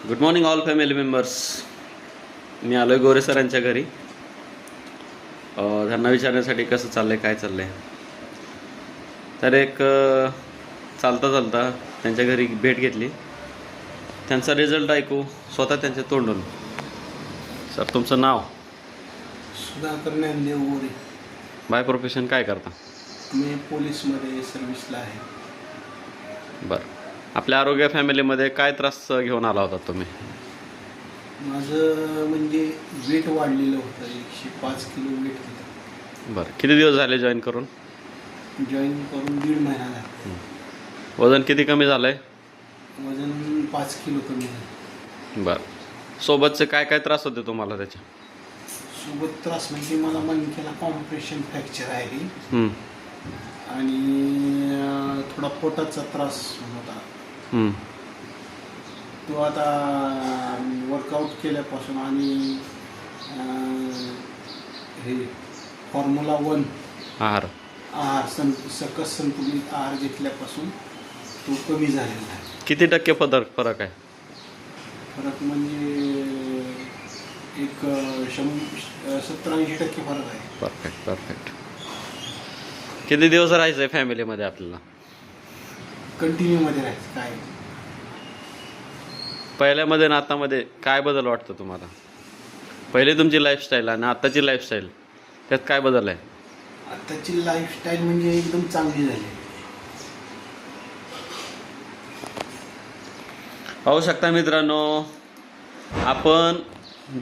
Good morning all family members. मी आलो आहे गोरे सरांच्या घरी. त्यांना विचारण्यासाठी कसं चाललं आहे, काय चाललं आहे. तर एक चालता चालता त्यांच्या घरी भेट घेतली. त्यांचा रिझल्ट ऐकू स्वतः त्यांच्या तोंडून. सर, तुमचं नाव? सुधाकर ज्ञानदेव गोरे. बाय प्रोफेशन काय करता? मी पोलीसमध्ये सर्व्हिसला आहे. बरं, आपल्या आरोग्य फॅमिलीमध्ये काय त्रास घेऊन आला होता तुम्ही? माझं म्हणजे वेट वाढलेलं होतं, 105 किलो वेट होतं. बरं, किती दिवस झाले जॉईन करून? जॉईन करून 1.5 महिना झाला. वजन किती कमी झालं आहे? वजन 5 किलो कमी झालं. बरं, सोबतचे काय काय त्रास होते तुम्हाला त्याचे? सोबत त्रास म्हणजे मला मणक्याला कॉम्प्रेशन फ्रॅक्चर आहे हं, आणि थोडा पोटाचा त्रास होता. हं. तो आता वर्कआउट केल्यापासून आणि हे फॉर्म्युला 1 आहार आहार सकस संतुलित आहार घेतल्यापासून तो कमी झालेला आहे. किती टक्के फरक आहे? फरक म्हणजे एक 70-80% फरक आहे. Perfect perfect. किती दिवस राहायचं आहे फॅमिलीमध्ये आपल्याला? कंटिन्यूमध्ये राहायचं. काय पहिल्यामध्ये आणि आतामध्ये काय बदल वाटतो तुम्हाला? पहिले तुमची लाईफस्टाईल आणि आताची लाईफस्टाईल, त्यात काय बदल आहे? आताची लाईफस्टाईल म्हणजे एकदम चांगली झाली. पाहू शकता मित्रांनो, आपण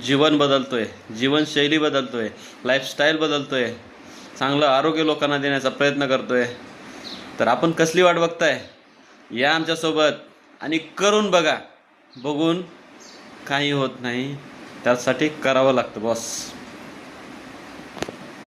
जीवन बदलतोय, जीवनशैली बदलतोय, लाईफस्टाईल बदलतोय, चांगलं आरोग्य लोकांना देण्याचा प्रयत्न करतोय. तर आपण कसली वाट बघताय? या आमच्यासोबत आणि करून बघा. बघून काही होत नाही, त्यासाठी करावं लागतं बॉस.